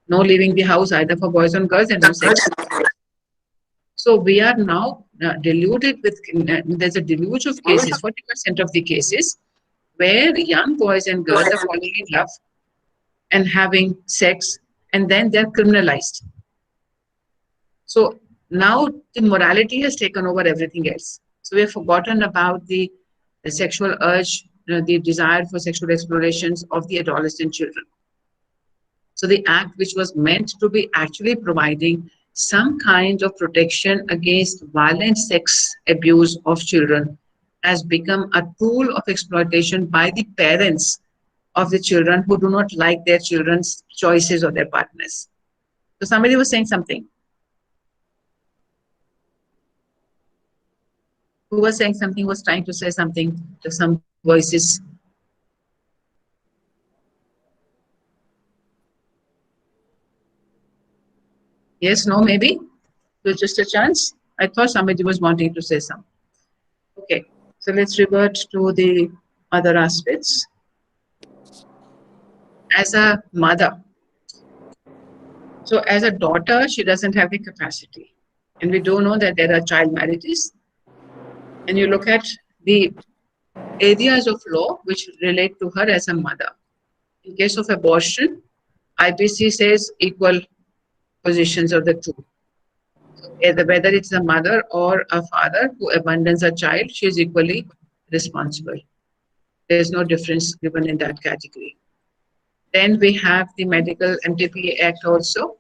no leaving the house either for boys and girls, and no sex. So we are now deluded with. There's a deluge of cases. 40% of the cases where young boys and girls are falling in love and having sex, and then they're criminalized. So now the morality has taken over everything else. So we have forgotten about the sexual urge, the desire for sexual explorations of the adolescent children. So the act which was meant to be actually providing some kind of protection against violent sex abuse of children has become a tool of exploitation by the parents of the children who do not like their children's choices or their partners. So somebody was saying something. Who was saying something, was trying to say something to some voices. Yes, no, maybe? It was just a chance. I thought somebody was wanting to say something. Okay, so let's revert to the other aspects. As a mother, so as a daughter, she doesn't have the capacity. And we do know that there are child marriages. And you look at the areas of law which relate to her as a mother. In case of abortion, IPC says equal positions of the two. Whether it's a mother or a father who abandons a child, she is equally responsible. There's no difference given in that category. Then we have the Medical MTPA Act also.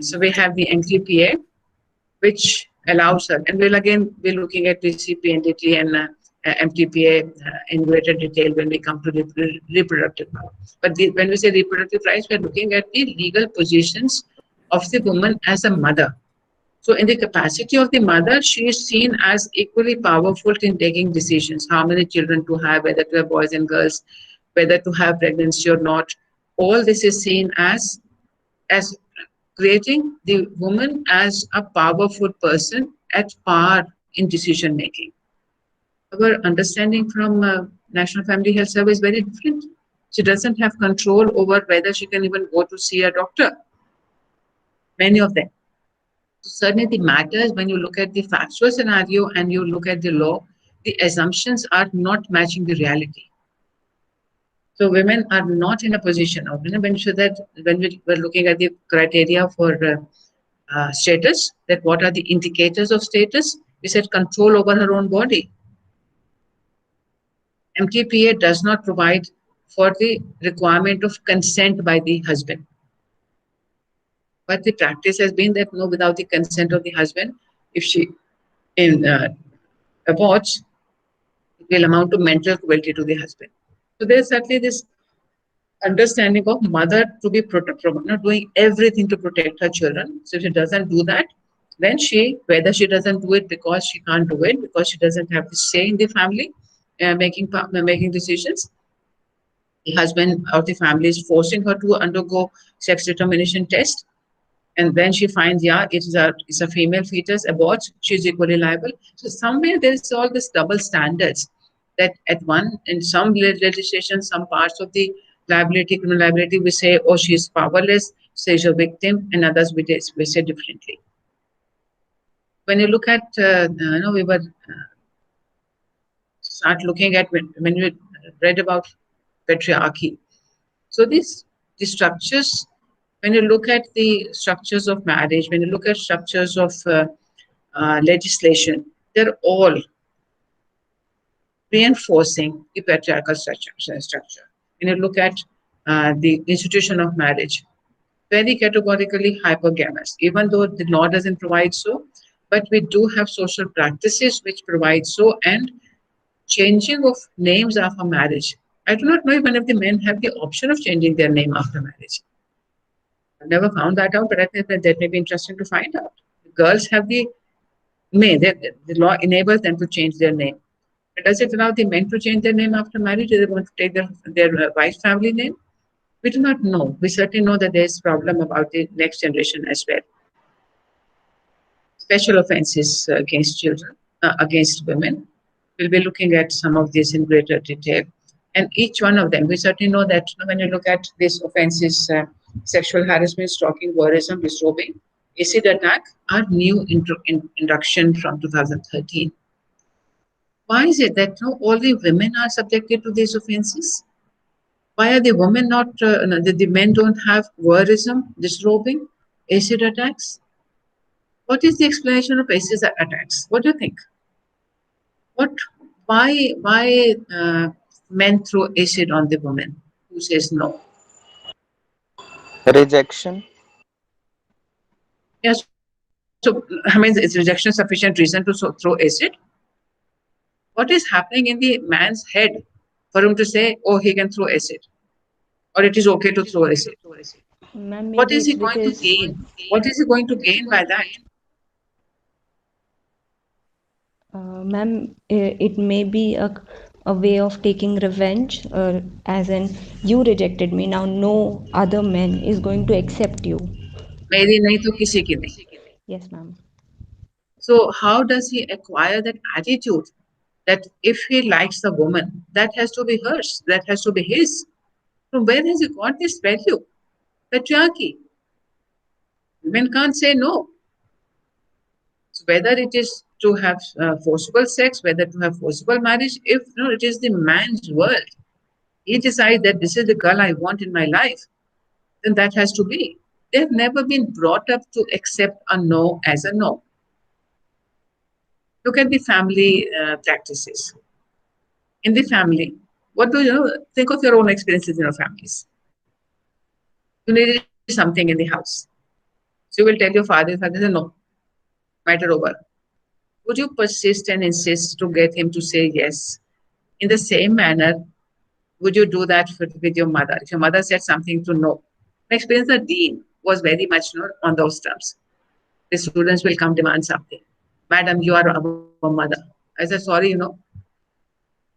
So we have the MTPA, which allows her, and we'll again be looking at PCP, NDT, and MTPA in greater detail when we come to reproductive rights. But when we say reproductive rights, we're looking at the legal positions of the woman as a mother. So in the capacity of the mother, she is seen as equally powerful in taking decisions, how many children to have, whether to have boys and girls, whether to have pregnancy or not. All this is seen as creating the woman as a powerful person at par in decision making. Our understanding from National Family Health Service is very different. She doesn't have control over whether she can even go to see a doctor. Many of them. So certainly the matters, when you look at the factual scenario and you look at the law, the assumptions are not matching the reality. So women are not in a position of, when we were looking at the criteria for status, that what are the indicators of status, we said control over her own body. MTPA does not provide for the requirement of consent by the husband. But the practice has been that no, without the consent of the husband, if she aborts, it will amount to mental cruelty to the husband. So there's certainly this understanding of mother to be not doing everything to protect her children. So if she doesn't do that, then whether she doesn't do it because she can't do it, because she doesn't have the say in the family, making decisions, the husband or the family is forcing her to undergo sex determination test, and then she finds, it's a female fetus, aborts, she's equally liable. So somewhere there is all this double standards that in some legislation, some parts of the criminal liability, we say, oh, she's powerless, she's a victim, and others we say differently. When you look at, we were start looking at when we read about patriarchy. So the structures, when you look at the structures of marriage, when you look at structures of legislation, they're all reinforcing the patriarchal structure. When you look at the institution of marriage, very categorically hypergamous, even though the law doesn't provide so, but we do have social practices which provide so, and changing of names after marriage. I do not know if any of the men have the option of changing their name after marriage. I've never found that out, but I think that may be interesting to find out. The girls have the law enables them to change their name. But does it allow the men to change their name after marriage? Do they want to take their wife's family name? We do not know. We certainly know that there is a problem about the next generation as well. Special offenses against children, against women. We'll be looking at some of these in greater detail. And each one of them, we certainly know that when you look at these offenses, sexual harassment, stalking, voyeurism, disrobing, acid attack, are new induction from 2013. Why is it that all the women are subjected to these offenses? Why are the women not, the men don't have voyeurism, disrobing, acid attacks? What is the explanation of acid attacks? What do you think? Why men throw acid on the woman? Who says no? Rejection. Yeah, so I mean, is rejection sufficient reason to throw acid? What is happening in the man's head for him to say, "Oh, he can throw acid," or "It is okay to throw acid"? Ma'am, What maybe is it's he going to because, gain? What is he going to gain by that? ma'am, it may be a way of taking revenge, as in you rejected me, now no other man is going to accept you. मेरी नहीं तो किसी की नहीं. Yes, ma'am. So how does he acquire that attitude that if he likes a woman, that has to be hers, that has to be his? From where has he got this value? Patriarchy. Women can't say no. So whether it is to have forcible sex, whether to have forcible marriage, if no, it is the man's world. He decides that this is the girl I want in my life, then that has to be. They have never been brought up to accept a no as a no. Look at the family practices. In the family, what do you know? Think of your own experiences in your families. You needed something in the house. So you will tell your father says, no, matter over. Would you persist and insist to get him to say yes? In the same manner, would you do that with your mother? If your mother said something to no. My experience at Dean was very much not on those terms. The students will come demand something. Madam, you are our mother. I said, sorry,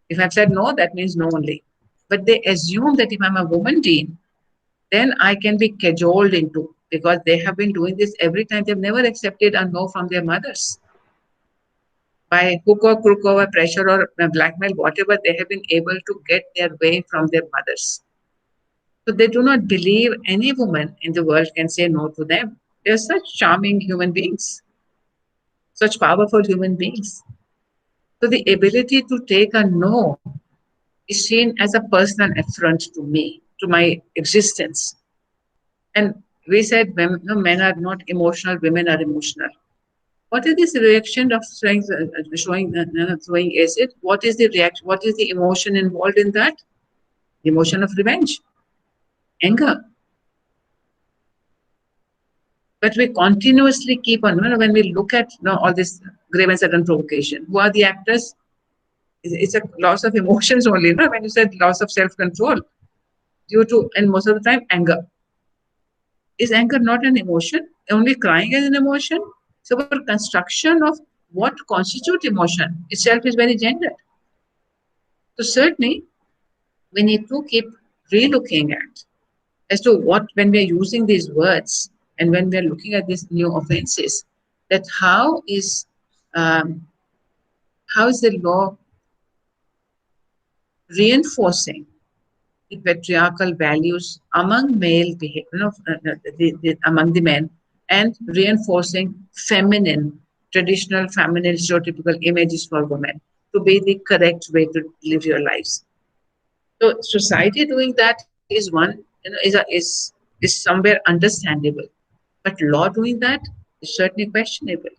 if I've said no, that means no only. But they assume that if I'm a woman dean, then I can be cajoled into because they have been doing this every time. They've never accepted a no from their mothers. By hook or crook or pressure or blackmail, whatever, they have been able to get their way from their mothers. So they do not believe any woman in the world can say no to them. They are such charming human beings, such powerful human beings. So the ability to take a no is seen as a personal affront to me, to my existence. And we said women, no, men are not emotional, women are emotional. What is this reaction of throwing acid? What is the reaction? What is the emotion involved in that? The emotion of revenge, anger. But we continuously keep on, when we look at all this grave and sudden provocation, who are the actors? It's a loss of emotions only, when you said loss of self-control due to, and most of the time, anger. Is anger not an emotion? Only crying is an emotion? So our construction of what constitutes emotion itself is very gendered. So certainly we need to keep re-looking at as to what, when we are using these words and when we are looking at these new offenses, that um, how is the law reinforcing the patriarchal values among male behavior, among the men, and reinforcing traditional feminine stereotypical images for women to be the correct way to live your lives. So society doing that is one, is somewhere understandable, but law doing that is certainly questionable.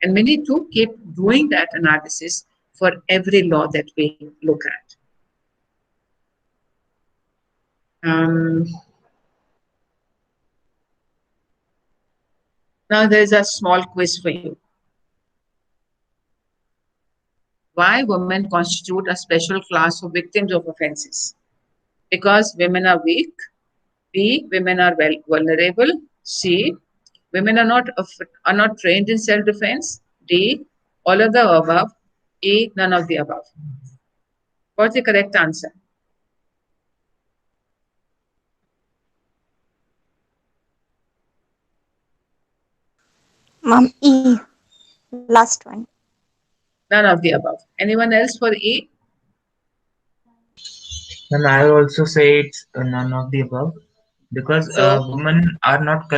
And we need to keep doing that analysis for every law that we look at. Um, Now there's a small quiz for you. Why women constitute a special class of victims of offenses? Because women are weak. B, women are vulnerable. C, women are not trained in self-defense. D, all of the above. E, none of the above. What's the correct answer? Mom, E, last one. None of the above. Anyone else for E? And I will also say it's none of the above because So, women are not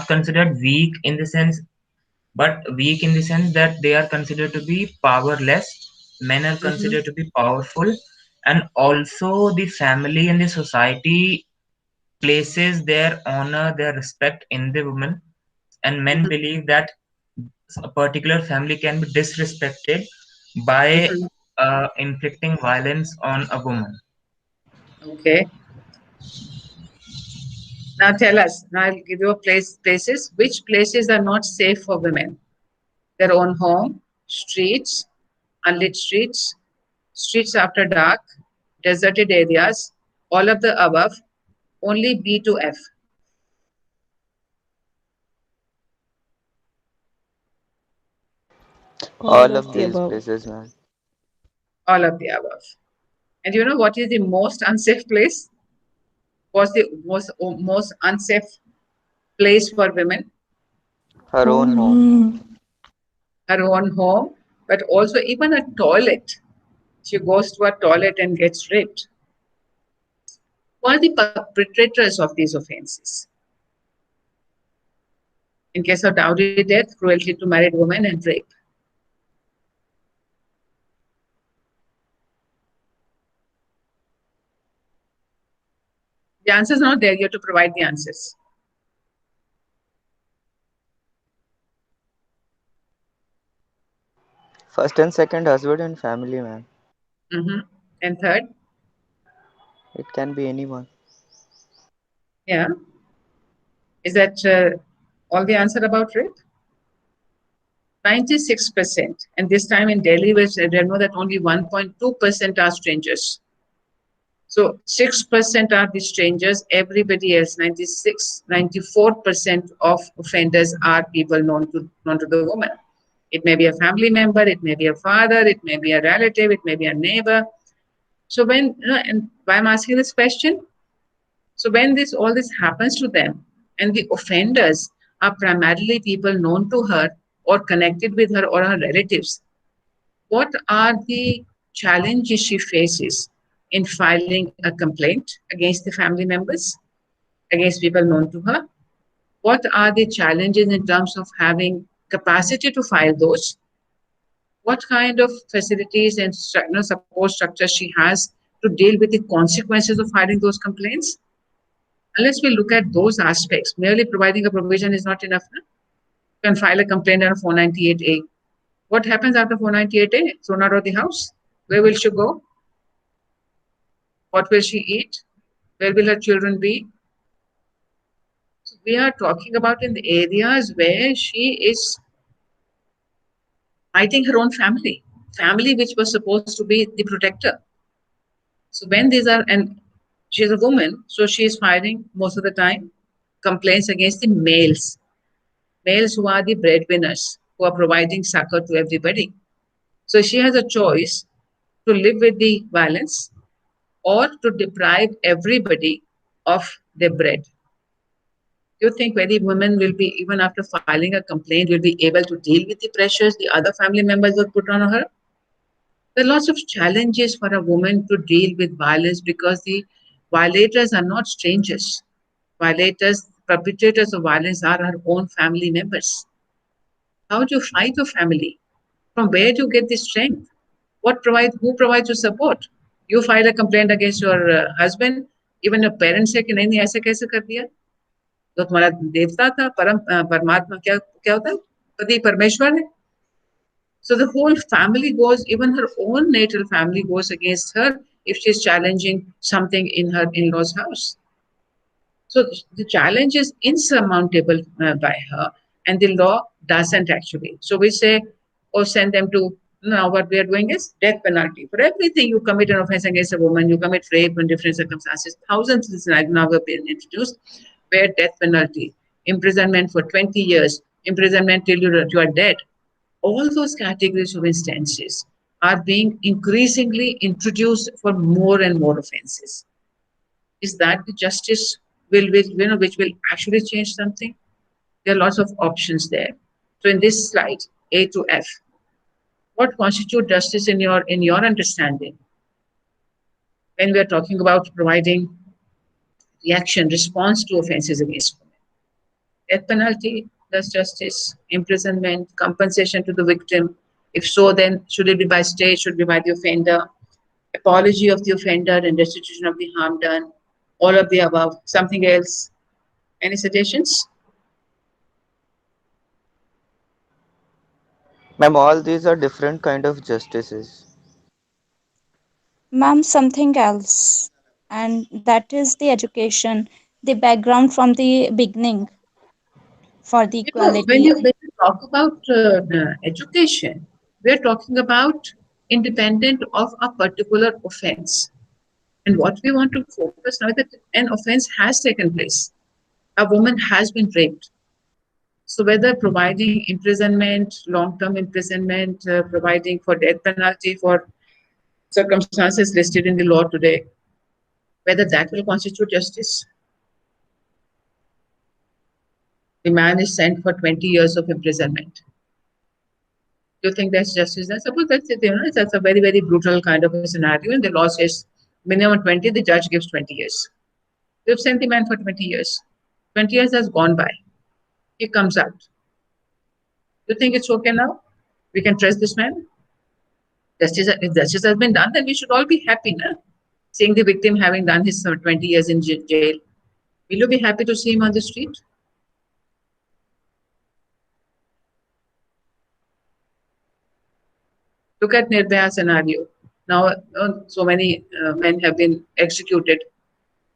considered weak in the sense, but weak in the sense that they are considered to be powerless. Men are mhm, considered to be powerful, and also the family and the society places their honor, their respect in the woman, and men mhm, believe that a particular family can be disrespected by mhm. inflicting violence on a woman. Okay. Now tell us. Now I'll give you a places. Which places are not safe for women? Their own home, streets, unlit streets, streets after dark, deserted areas, all of the above, only B to F, All All of of the these above. places, man. all of the above. And you know what is the most unsafe place? What's the most unsafe place for women? Her own Home. home. Her own home, but also even a toilet. She goes to a toilet and gets raped. Who are the perpetrators of these offenses? In case of dowry death, cruelty to married women, and rape. The answer is not there. You have to provide the answers. First and second husband and family, man. Hmm. And third, It can be anyone. yeah, is that all the answer about rape? 96%. And this time in Delhi, we know that only 1.2% are strangers. So 6% are the strangers. Everybody else, 96, 94% of offenders are people known to the woman. It may be a family member, it may be a father, it may be a relative, it may be a neighbor. So when, and why I'm asking this question? So when all this happens to them, and the offenders are primarily people known to her or connected with her or her relatives, what are the challenges she faces in filing a complaint against the family members, against people known to her? What are the challenges in terms of having capacity to file those? What kind of facilities and support structure she has to deal with the consequences of filing those complaints? Unless we look at those aspects, merely providing a provision is not enough. No? You can file a complaint under 498A. What happens after 498A? Thrown out of the house? Where will she go? What will she eat? Where will her children be? So we are talking about in the areas where she is fighting her own family which was supposed to be the protector. So when these are, and she's a woman, so she is filing most of the time complaints against the males who are the breadwinners, who are providing succor to everybody. So she has a choice to live with the violence or to deprive everybody of their bread. Do you think many women will be, even after filing a complaint, will be able to deal with the pressures the other family members will put on her? There are lots of challenges for a woman to deal with violence because the violators are not strangers. Violators, perpetrators of violence are her own family members. How do you fight your family? From where do you get the strength? Who provides you support? You file a complaint against your husband, even your parents say कि नहीं नहीं ऐसे कैसे कर दिया तो तुम्हारा देवता था परमात्मा क्या होता है पति परमेश्वर है. So the whole family goes, even her own natal family goes against her if she's challenging something in her in-laws house. So the challenge is insurmountable by her, and the law doesn't actually. So we say, or send them to. Now what we are doing is death penalty for everything you commit an offense against a woman. You commit rape in different circumstances. Thousands of now have been introduced, where death penalty, imprisonment for 20 years, imprisonment till you are dead. All those categories of instances are being increasingly introduced for more and more offenses. Is that the justice which will actually change something? There are lots of options there. So in this slide, A to F, what constitutes justice in your understanding when we are talking about providing response to offenses against women? Death penalty, does justice, imprisonment, compensation to the victim. If so, then should it be by state, should it be by the offender, apology of the offender and restitution of the harm done, all of the above, something else. Any suggestions? Ma'am, all these are different kind of justices. Ma'am, something else, and that is the education. the background from the beginning for the When equality. you talk about education, we're talking about independent of a particular offense. And what we want to focus now is that an offense has taken place. A woman has been raped. So whether providing imprisonment, long-term imprisonment, providing for death penalty for circumstances listed in the law today, whether that will constitute justice. The man is sent for 20 years of imprisonment. Do you think that's justice? I suppose that's it. That's a very, very brutal kind of a scenario. And the law says minimum 20, the judge gives 20 years. They've sent the man for 20 years. 20 years has gone by. He comes out. You think it's okay now? We can trust this man? If justice has been done, then we should all be happy now. Seeing the victim having done his 20 years in jail. Will you be happy to see him on the street? Look at Nirbhaya scenario. Now, so many men have been executed.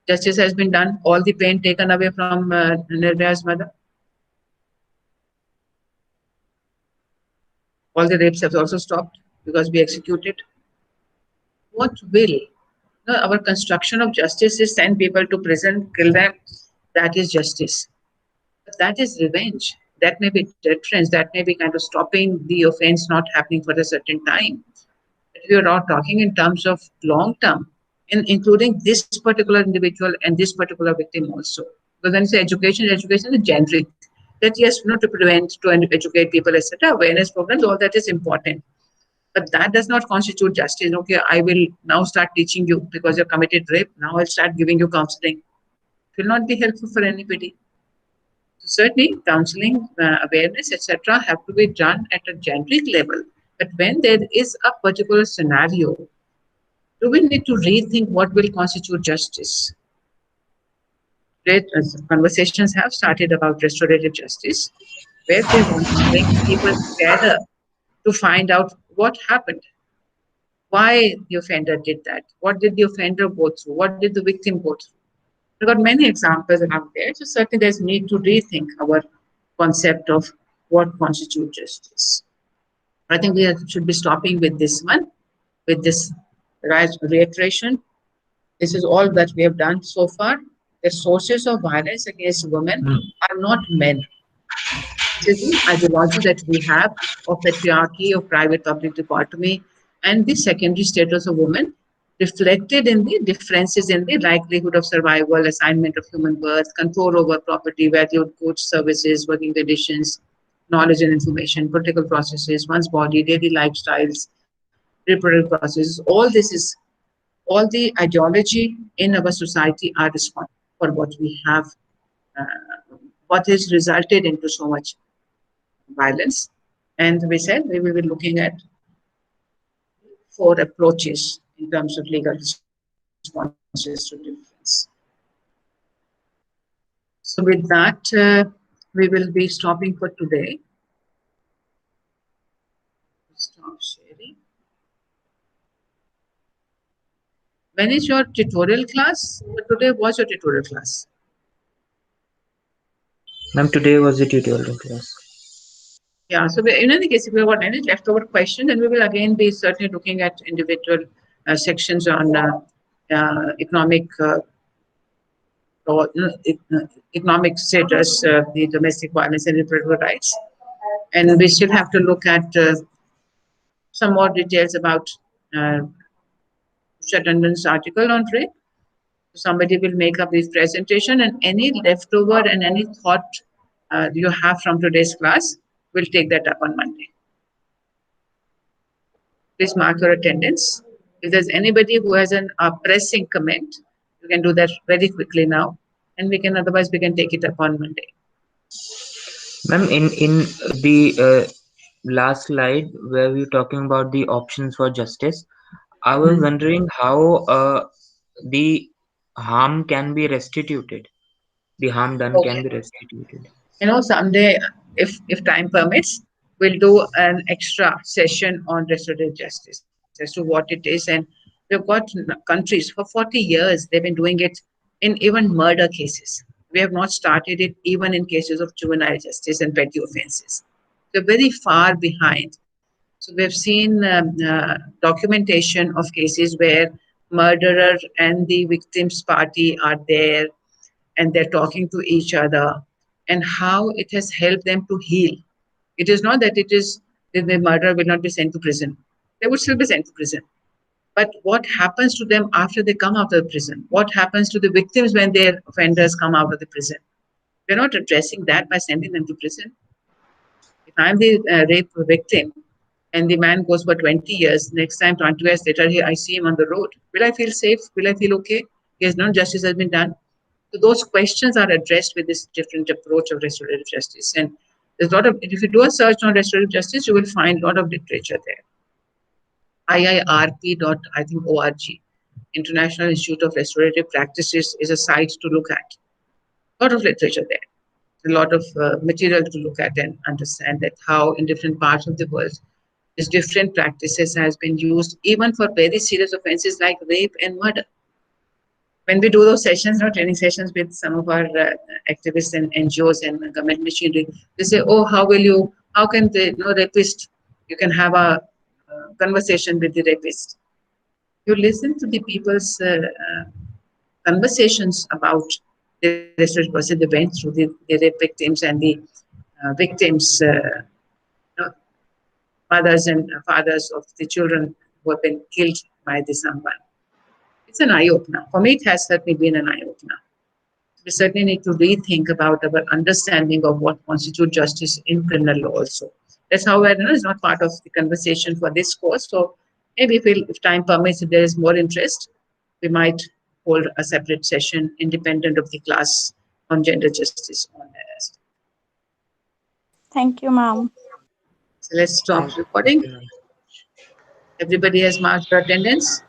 Justice has been done. All the pain taken away from Nirbhaya's mother. All the rapes have also stopped because we executed. What will? No, our construction of justice is send people to prison, kill them. That is justice. But that is revenge. That may be deterrence. That may be kind of stopping the offense not happening for a certain time. We are not talking in terms of long term, including this particular individual and this particular victim also. Because when you say education is generic. That yes, to prevent, to educate people, etc. Awareness programs, all that is important. But that does not constitute justice. Okay, I will now start teaching you because you committed rape. Now I'll start giving you counseling. It will not be helpful for anybody. So certainly, counseling, awareness, etc., have to be done at a generic level. But when there is a particular scenario, do we need to rethink what will constitute justice? Great conversations have started about restorative justice, where we want to bring people together to find out what happened, why the offender did that, what did the offender go through, what did the victim go through. We've got many examples out there, so certainly there's need to rethink our concept of what constitutes justice. I think we should be stopping with this one, with this reiteration. This is all that we have done so far. The sources of violence against women are not men. This is the ideology that we have of patriarchy, of private public dichotomy, and the secondary status of women reflected in the differences in the likelihood of survival, assignment of human birth, control over property, value of goods, services, working conditions, knowledge and information, political processes, one's body, daily lifestyles, reproductive processes. All the ideology in our society are responsible for what we have, what has resulted into so much violence. And we said we will be looking at 4 approaches in terms of legal responses to difference. So with that, we will be stopping for today. Stop sharing. When is your tutorial class? Today was your tutorial class. Ma'am, today was the tutorial class. Yeah, so in any case, if we have got any leftover question, then we will again be certainly looking at individual sections on economic economic status, the domestic violence and reproductive rights. And we still have to look at some more details about Shattanden's article on rape. Somebody will make up this presentation, and any leftover and any thought you have from today's class, we'll take that up on Monday. Please mark your attendance. If there's anybody who has a pressing comment, you can do that very quickly now, and otherwise we can take it up on Monday. Ma'am, in the last slide where we were talking about the options for justice, I was wondering how the harm can be restituted. The harm done can be restituted. Someday, if time permits, we'll do an extra session on restorative justice as to what it is. And we've got countries for 40 years, they've been doing it in even murder cases. We have not started it even in cases of juvenile justice and petty offenses. We're very far behind. So we've seen documentation of cases where murderer and the victim's party are there and they're talking to each other, and how it has helped them to heal. It is not that it is that the murderer will not be sent to prison. They would still be sent to prison. But what happens to them after they come out of the prison? What happens to the victims when their offenders come out of the prison? We're not addressing that by sending them to prison. If I'm the rape victim and the man goes for 20 years, next time, 20 years later, I see him on the road, will I feel safe? Will I feel okay? Yes, no justice has been done. So those questions are addressed with this different approach of restorative justice. And there's a lot of, if you do a search on restorative justice, you will find a lot of literature there. IIRP. I think org, International Institute of Restorative Practices, is a site to look at. A lot of literature there, a lot of material to look at and understand that how in different parts of the world these different practices has been used even for very serious offenses like rape and murder. When we do those sessions, training sessions with some of our activists and NGOs and government machinery, they say, "Oh, how can the rapist? You can have a conversation with the rapist." You listen to the people's conversations about the research process they went through, the rape victims and the victims, mothers and fathers of the children who have been killed by the someone. It's an eye opener. For me, it has certainly been an eye opener. We certainly need to rethink about our understanding of what constitutes justice in criminal law also. That's how it's not part of the conversation for this course. So maybe if time permits, if there is more interest, we might hold a separate session independent of the class on gender justice on that. Thank you, ma'am. So let's stop Thank recording. you. Everybody has marked their attendance.